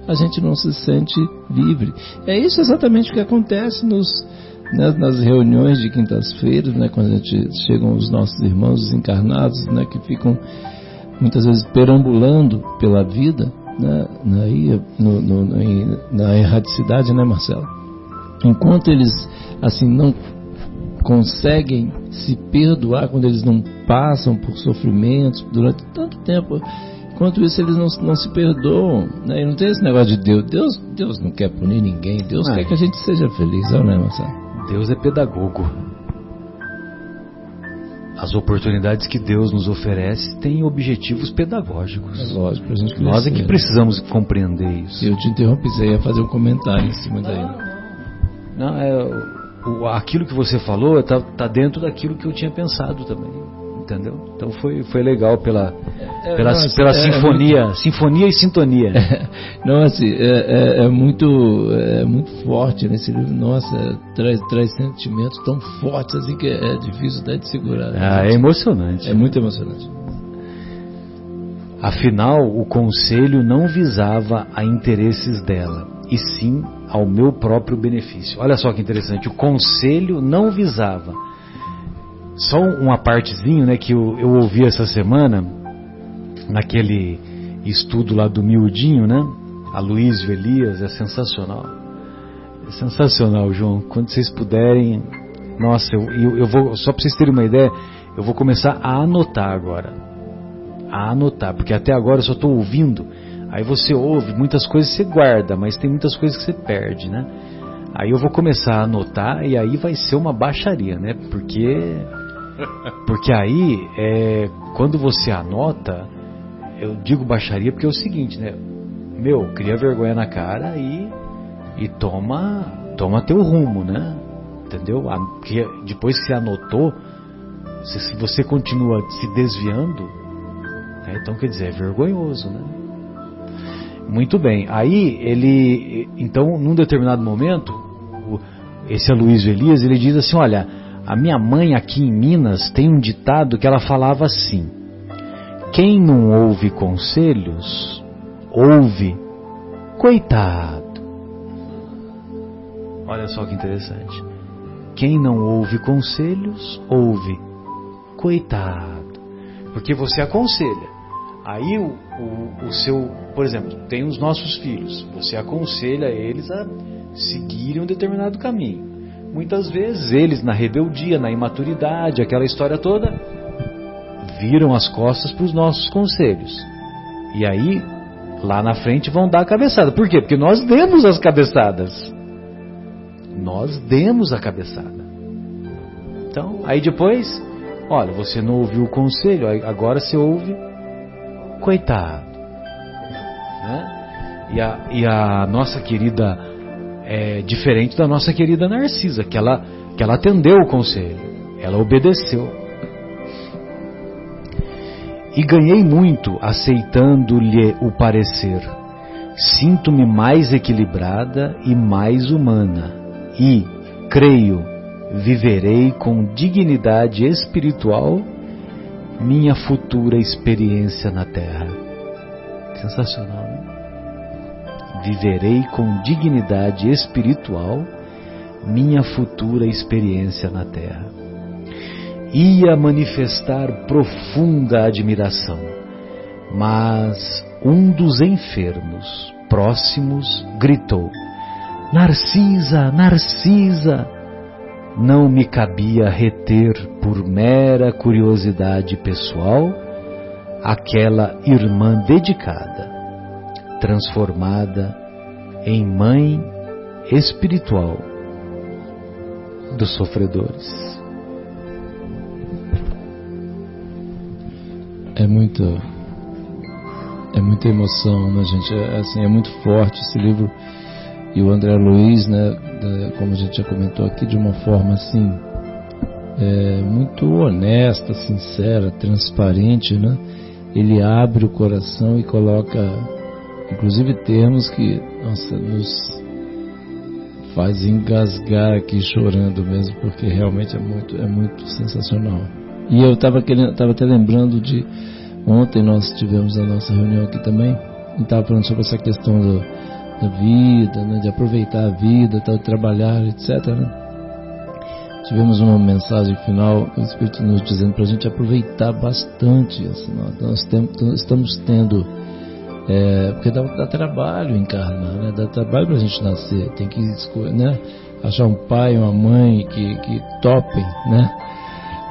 a gente não se sente livre. É isso exatamente o que acontece nas reuniões de quintas-feiras, né, quando chegam os nossos irmãos desencarnados, né, que ficam muitas vezes perambulando pela vida, né, na erradicidade, né, Marcelo? Enquanto eles assim não conseguem se perdoar, quando eles não passam por sofrimentos durante tanto tempo, enquanto isso eles não se perdoam, né? E não tem esse negócio de Deus não quer punir ninguém, Deus quer que a gente seja feliz, não é, Marcelo? Deus é pedagogo. As oportunidades que Deus nos oferece têm objetivos pedagógicos. É lógico, pra gente crescer. Nós é que precisamos compreender isso. Eu te interrompi, você ia fazer um comentário em cima daí. Não, aquilo que você falou tá dentro daquilo que eu tinha pensado também, entendeu? Então foi legal pela sinfonia e sintonia. Não, assim, é muito forte nesse livro. Nossa, traz sentimentos tão fortes assim que é difícil até de segurar. É emocionante. É muito emocionante. Afinal, o conselho não visava a interesses dela, e sim ao meu próprio benefício. Olha só que interessante, o conselho não visava. Só uma partezinha, né, que eu ouvi essa semana, naquele estudo lá do Miudinho, né? Aloysio Elias, é sensacional. É sensacional, João. Quando vocês puderem, nossa, eu vou, só para vocês terem uma ideia, eu vou começar a anotar agora. Porque até agora eu só estou ouvindo. Aí você ouve, muitas coisas você guarda, mas tem muitas coisas que você perde, né? Aí eu vou começar a anotar e aí vai ser uma baixaria, né? Porque aí, quando você anota, eu digo baixaria porque é o seguinte, né? Cria vergonha na cara e toma teu rumo, né? Entendeu? Porque depois que você anotou, se você continua se desviando, né? Então quer dizer, é vergonhoso, né? Muito bem. Aí então, num determinado momento, esse Aloysio Elias, ele diz assim, olha, a minha mãe aqui em Minas tem um ditado que ela falava assim: quem não ouve conselhos, ouve coitado. Olha só que interessante. Quem não ouve conselhos, ouve coitado. Porque você aconselha. Aí o seu, por exemplo, tem os nossos filhos. Você aconselha eles a seguirem um determinado caminho. Muitas vezes eles, na rebeldia, na imaturidade, aquela história toda, viram as costas para os nossos conselhos. E aí, lá na frente, vão dar a cabeçada. Por quê? Porque nós demos as cabeçadas. Nós demos a cabeçada. Então, aí depois, olha, você não ouviu o conselho, agora você ouve coitado, né? E a nossa querida é diferente da nossa querida Narcisa, que ela atendeu o conselho, ela obedeceu. E ganhei muito aceitando-lhe o parecer. Sinto-me mais equilibrada e mais humana, e, creio, viverei com dignidade espiritual minha futura experiência na Terra. Sensacional, né? Viverei com dignidade espiritual minha futura experiência na Terra. Ia manifestar profunda admiração, mas um dos enfermos próximos gritou: Narcisa, Narcisa! Não me cabia reter por mera curiosidade pessoal aquela irmã dedicada, transformada em mãe espiritual dos sofredores. É muita emoção, né, gente? É muito forte esse livro. E o André Luiz, né, como a gente já comentou aqui, de uma forma assim, muito honesta, sincera, transparente, né? Ele abre o coração e coloca, inclusive, termos que, nossa, nos faz engasgar aqui chorando mesmo, porque realmente é muito sensacional. E eu estava até lembrando de ontem nós tivemos a nossa reunião aqui também, e estava falando sobre essa questão da vida, né, de aproveitar a vida, de trabalhar, etc. Né? Tivemos uma mensagem final, o Espírito nos dizendo para a gente aproveitar bastante. Assim, nós estamos tendo, porque dá trabalho encarnar, né? Dá trabalho para a gente nascer, tem que escolher, né? Achar um pai, uma mãe que topem, né?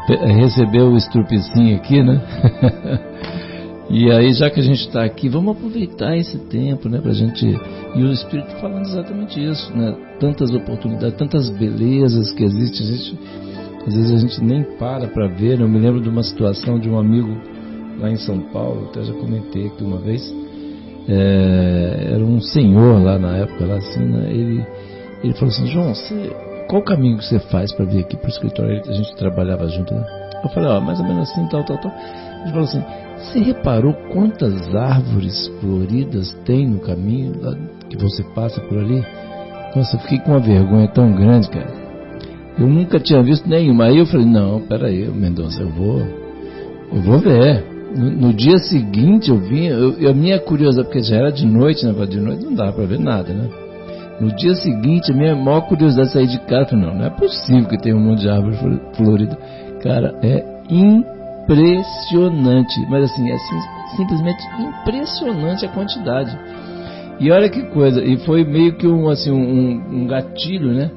Receber o estrupicinho aqui, né? E aí, já que a gente está aqui, vamos aproveitar esse tempo, né, pra gente... E o Espírito falando exatamente isso, né? Tantas oportunidades, tantas belezas que existem. Às vezes a gente nem para ver, né? Eu me lembro de uma situação de um amigo lá em São Paulo, até já comentei aqui uma vez. Era um senhor lá na época, lá assim, né? Ele falou assim: João, qual o caminho que você faz para vir aqui pro escritório? A gente trabalhava junto, né? Eu falei, mais ou menos assim, tal. Ele falou assim: você reparou quantas árvores floridas tem no caminho lá que você passa por ali? Nossa, eu fiquei com uma vergonha tão grande, cara. Eu nunca tinha visto nenhuma. Aí eu falei, não, peraí, Mendonça, eu vou ver. No dia seguinte eu vim, a minha curiosidade, porque já era de noite, né? De noite não dava para ver nada, né? No dia seguinte, a minha maior curiosidade de sair de casa, não é possível que tenha um monte de árvore florida. Cara, é impressionante, mas assim, é simplesmente impressionante a quantidade. E olha que coisa, e foi meio que um gatilho, né?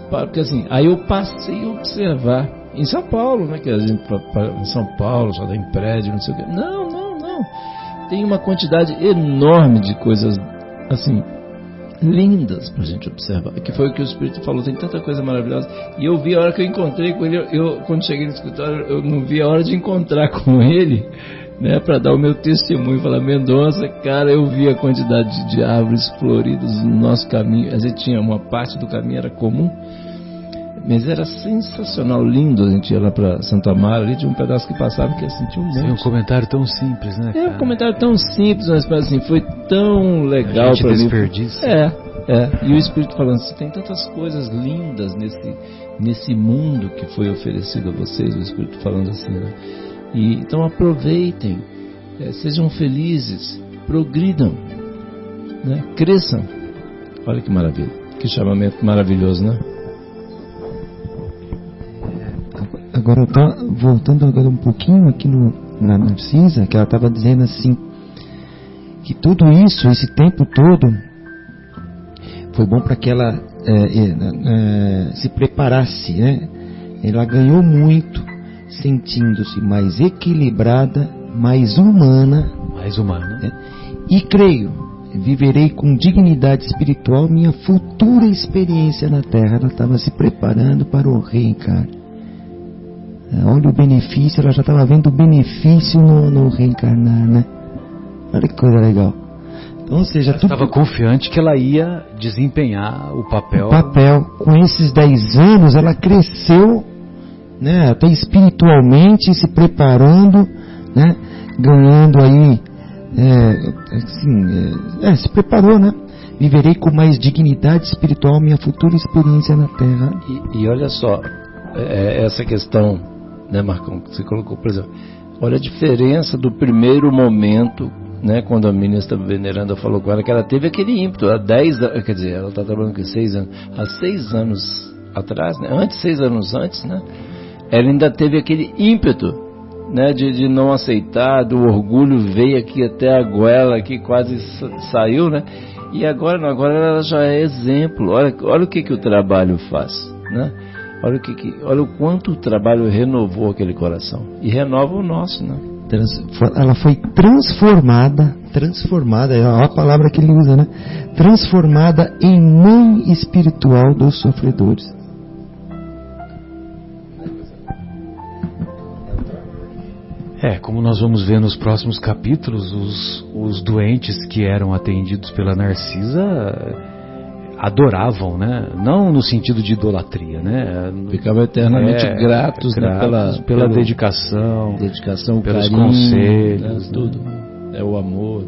Porque assim, aí eu passei a observar em São Paulo, né? Que a gente em São Paulo só tem prédio, não sei o que. Não. Tem uma quantidade enorme de coisas assim lindas para a gente observar, que foi o que o Espírito falou, tem tanta coisa maravilhosa, e eu vi a hora que eu encontrei com ele, quando cheguei no escritório, eu não vi a hora de encontrar com ele, né, para dar o meu testemunho, falar, Mendonça, cara, eu vi a quantidade de árvores floridas no nosso caminho, a gente tinha uma parte do caminho era comum, mas era sensacional, lindo. A gente ia lá para Santo Amaro, ali tinha um pedaço que passava que eu sentia um monte. É um comentário tão simples, né, cara? É um comentário tão simples, mas assim, foi tão legal para mim. E o Espírito falando assim, tem tantas coisas lindas nesse mundo que foi oferecido a vocês, o Espírito falando assim, né? E, então aproveitem, sejam felizes, progridam, né? Cresçam. Olha que maravilha, que chamamento maravilhoso, né? Agora, voltando agora um pouquinho aqui na Narcisa, que ela estava dizendo assim, que tudo isso, esse tempo todo, foi bom para que ela se preparasse, né? Ela ganhou muito, sentindo-se mais equilibrada, mais humana. Né? E creio, viverei com dignidade espiritual minha futura experiência na Terra. Ela estava se preparando para o reencarne. Olha o benefício, ela já estava vendo o benefício no reencarnar, né? Olha que coisa legal. Então, ou seja, ela estava confiante que ela ia desempenhar o papel. Com esses 10 anos, ela cresceu, né? Até espiritualmente, se preparando, né? Ganhando aí, se preparou, né? Viverei com mais dignidade espiritual minha futura experiência na Terra. E olha só, essa questão, né, Marcão, que você colocou, por exemplo, olha a diferença do primeiro momento, né, quando a ministra veneranda falou com ela, que ela teve aquele ímpeto, há 10 anos, quer dizer, ela está trabalhando com 6 anos, há 6 anos atrás, né, 6 anos antes, né, ela ainda teve aquele ímpeto, né, de não aceitar, do orgulho veio aqui até a goela, que quase saiu, né, e agora ela já é exemplo, olha o que o trabalho faz, né. Olha o quanto o trabalho renovou aquele coração. E renova o nosso, né? Ela foi transformada, é a palavra que ele usa, né? Transformada em mãe espiritual dos sofredores. Como nós vamos ver nos próximos capítulos, os doentes que eram atendidos pela Narcisa adoravam, né? Não no sentido de idolatria, né? Ficavam eternamente gratos, né? pela dedicação, o pelos carinho, conselhos, né? Tudo. É o amor,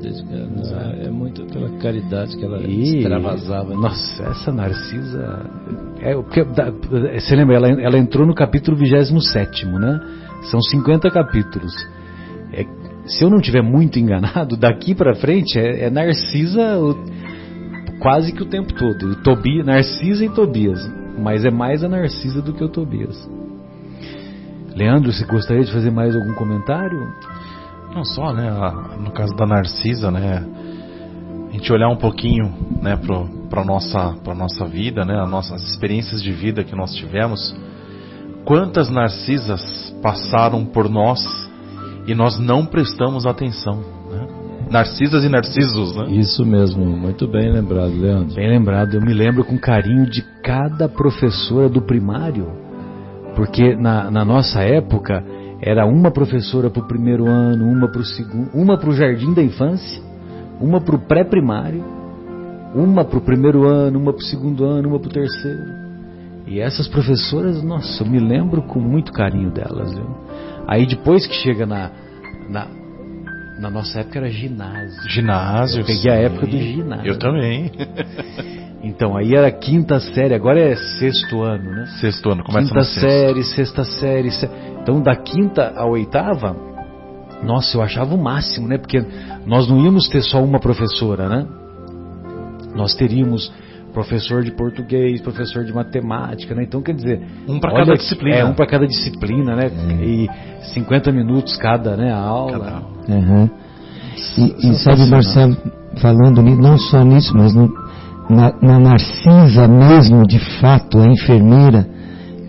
é muito pela caridade que ela extravasava. Nossa, essa Narcisa, você lembra? Ela entrou no capítulo 27º, né? São 50 capítulos. Se eu não estiver muito enganado, daqui para frente é Narcisa quase que o tempo todo. Narcisa e Tobias. Mas é mais a Narcisa do que o Tobias. Leandro, você gostaria de fazer mais algum comentário? Não só, né? No caso da Narcisa, né? A gente olhar um pouquinho, né, para nossa vida, né? As nossas experiências de vida que nós tivemos. Quantas Narcisas passaram por nós e nós não prestamos atenção, né? Narcisas e Narcisos, né? Isso mesmo, muito bem lembrado, Leandro. Bem lembrado, eu me lembro com carinho de cada professora do primário, porque na nossa época era uma professora para o primeiro ano, uma para o segundo, uma para o jardim da infância, uma para o pré-primário, uma para o primeiro ano, uma para o segundo ano, uma para o terceiro. E essas professoras, nossa, eu me lembro com muito carinho delas, viu? Aí depois que chega na nossa época era ginásio. Eu peguei a época do ginásio. Eu também. Então, aí era quinta série, agora é sexto ano, né? Sexto ano, começa quinta série, sexta série. Então, da quinta à oitava, nossa, eu achava o máximo, né? Porque nós não íamos ter só uma professora, né? Nós teríamos professor de português, professor de matemática, né? Então, quer dizer... Um para cada disciplina. Um para cada disciplina, né? E 50 minutos cada, né? A aula. Uhum. E sabe, Marcelo, falando não só nisso, mas na Narcisa mesmo, de fato, a enfermeira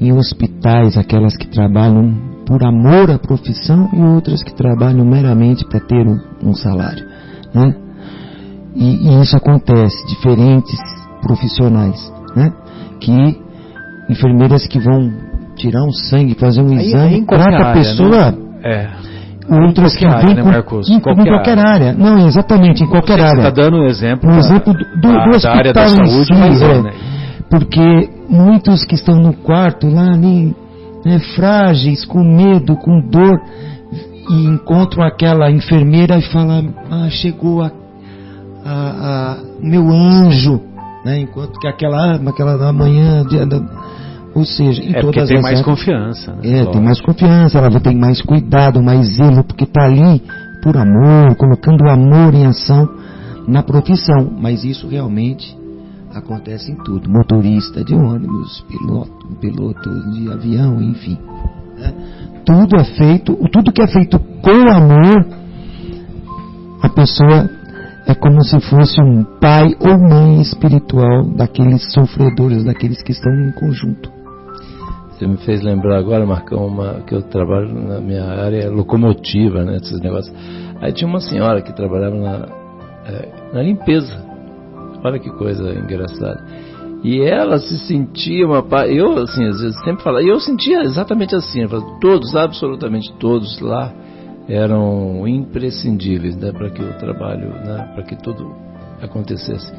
em hospitais, aquelas que trabalham por amor à profissão e outras que trabalham meramente para ter um salário, né? E isso acontece, diferentes profissionais, né? Que enfermeiras que vão tirar um sangue, fazer um exame, trata a pessoa. Né? Outras que vêm né, Marcos? em qualquer área. Não, exatamente, em qualquer área. Você está dando um exemplo, do hospital área da saúde, em si, né? Porque muitos que estão no quarto lá ali, né, frágeis, com medo, com dor, e encontram aquela enfermeira e falam: chegou o meu anjo, né? Enquanto que aquela da manhã, ou seja, em todas tem as mais áreas, confiança, né? tem mais confiança, ela tem mais cuidado, mais zelo, porque está ali por amor, colocando o amor em ação na profissão. Mas isso realmente acontece em tudo: motorista de ônibus, piloto de avião, enfim, né? Tudo que é feito com amor, a pessoa é como se fosse um pai ou mãe espiritual daqueles sofredores, daqueles que estão em conjunto. Você me fez lembrar agora, Marcão, que eu trabalho na minha área locomotiva, né, esses negócios. Aí tinha uma senhora que trabalhava na limpeza. Olha que coisa engraçada. E ela se sentia eu, assim, às vezes sempre falava, e eu sentia exatamente assim, todos, absolutamente todos lá eram imprescindíveis, né, para que o trabalho, né, para que tudo acontecesse.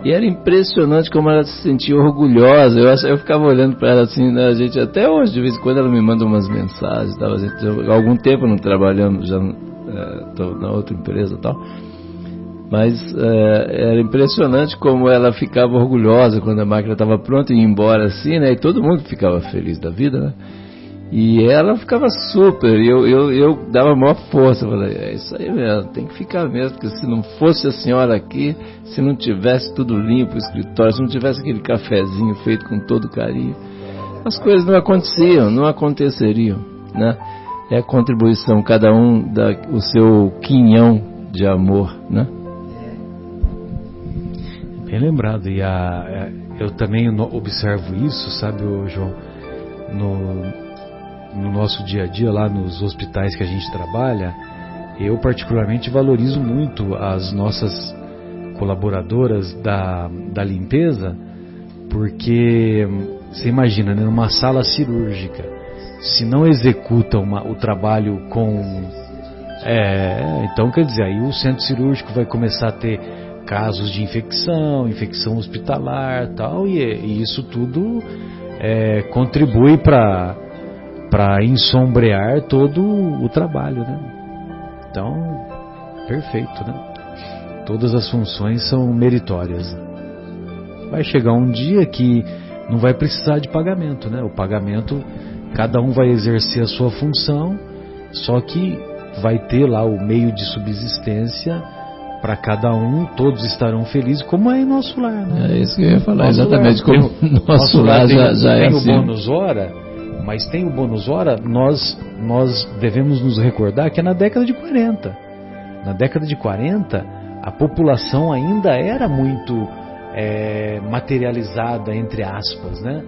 E era impressionante como ela se sentia orgulhosa. Eu ficava olhando para ela assim, né, a gente até hoje, de vez em quando, ela me manda umas mensagens, tal, há algum tempo não trabalhamos, já estou na outra empresa e tal, mas era impressionante como ela ficava orgulhosa quando a máquina estava pronta e ia embora assim, né, e todo mundo ficava feliz da vida, né. E ela ficava super, eu dava a maior força, falei, é isso aí mesmo, tem que ficar mesmo, porque se não fosse a senhora aqui, se não tivesse tudo limpo o escritório, se não tivesse aquele cafezinho feito com todo carinho, as coisas não aconteceriam, né? É a contribuição, cada um dá o seu quinhão de amor, né? Bem lembrado, e eu também observo isso, sabe, João, no nosso dia a dia lá nos hospitais que a gente trabalha. Eu particularmente valorizo muito as nossas colaboradoras da limpeza, porque você imagina, né, numa sala cirúrgica, se não executam o trabalho com... então quer dizer, aí o centro cirúrgico vai começar a ter casos de infecção hospitalar tal, e isso tudo contribui para ensombrear todo o trabalho, né? Então, perfeito, né? Todas as funções são meritórias. Vai chegar um dia que não vai precisar de pagamento, né? O pagamento, cada um vai exercer a sua função, só que vai ter lá o meio de subsistência para cada um, todos estarão felizes, como é em nosso lar, né? É isso que eu ia falar, exatamente como nosso lar já é assim. Tem o bônus hora, mas tem o bônus hora, nós devemos nos recordar que é na década de 40. Na década de 40, a população ainda era muito materializada, entre aspas, né?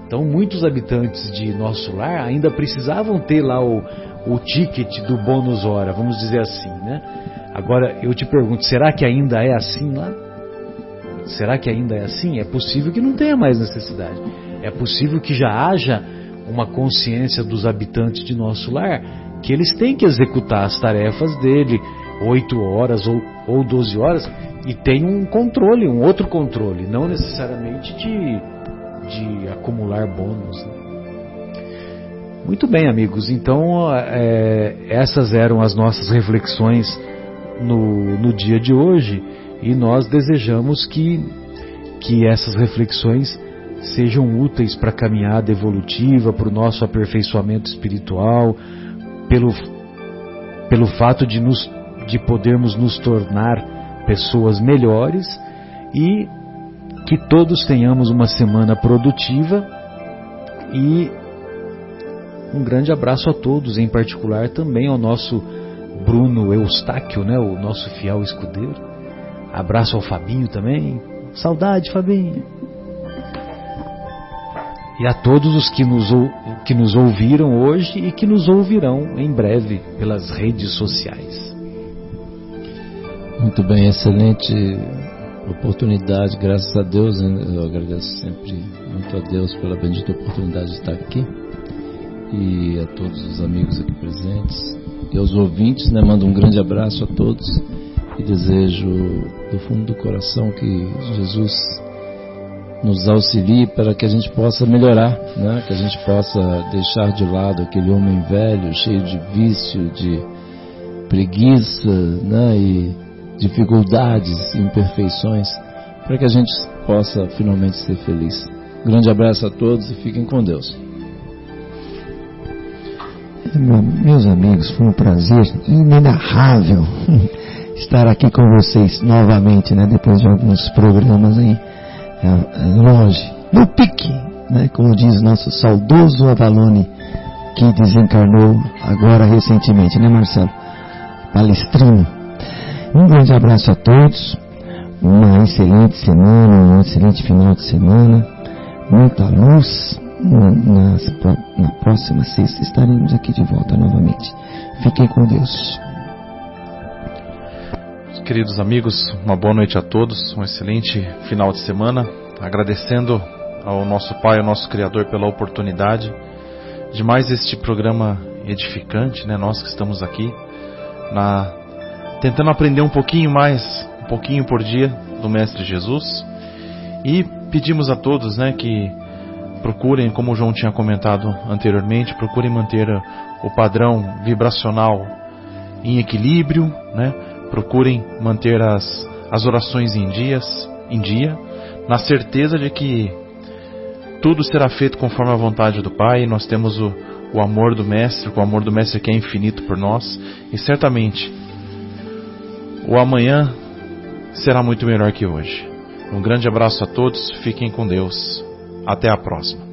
Então, muitos habitantes de nosso lar ainda precisavam ter lá o ticket do bônus hora, vamos dizer assim, né? Agora, eu te pergunto, será que ainda é assim lá? Será que ainda é assim? É possível que não tenha mais necessidade. É possível que já haja uma consciência dos habitantes de nosso lar que eles têm que executar as tarefas dele 8 horas ou 12 horas e tem um controle, um outro controle, não necessariamente de acumular bônus, né? Muito bem, amigos, então essas eram as nossas reflexões no dia de hoje, e nós desejamos que essas reflexões sejam úteis para a caminhada evolutiva, para o nosso aperfeiçoamento espiritual, pelo fato de podermos nos tornar pessoas melhores, e que todos tenhamos uma semana produtiva. E um grande abraço a todos, em particular também ao nosso Bruno Eustáquio, né, o nosso fiel escudeiro. Abraço ao Fabinho também. Saudade, Fabinho. E a todos os que nos ouviram hoje e que nos ouvirão em breve pelas redes sociais. Muito bem, excelente oportunidade, graças a Deus, eu agradeço sempre muito a Deus pela bendita oportunidade de estar aqui, e a todos os amigos aqui presentes e aos ouvintes, né? Mando um grande abraço a todos e desejo do fundo do coração que Jesus nos auxilie para que a gente possa melhorar, né? Que a gente possa deixar de lado aquele homem velho, cheio de vício, de preguiça, né? E dificuldades, imperfeições, para que a gente possa finalmente ser feliz. Grande abraço a todos e fiquem com Deus. Meus amigos, foi um prazer inenarrável estar aqui com vocês novamente, né? Depois de alguns programas aí longe, no pique, né? Como diz nosso saudoso Avalone, que desencarnou agora recentemente, né, Marcelo? Palestrino. Um grande abraço a todos, uma excelente semana, um excelente final de semana, muita luz. Na próxima sexta estaremos aqui de volta novamente. Fiquem com Deus. Queridos amigos, uma boa noite a todos, um excelente final de semana, agradecendo ao nosso Pai, ao nosso Criador, pela oportunidade de mais este programa edificante, né? Nós que estamos aqui tentando aprender um pouquinho mais, um pouquinho por dia do Mestre Jesus, e pedimos a todos, né, que procurem, como o João tinha comentado anteriormente, procurem manter o padrão vibracional em equilíbrio, né? Procurem manter as orações em dia, na certeza de que tudo será feito conforme a vontade do Pai. Nós temos o amor do Mestre, o amor do Mestre que é infinito por nós, e certamente o amanhã será muito melhor que hoje. Um grande abraço a todos, fiquem com Deus. Até a próxima.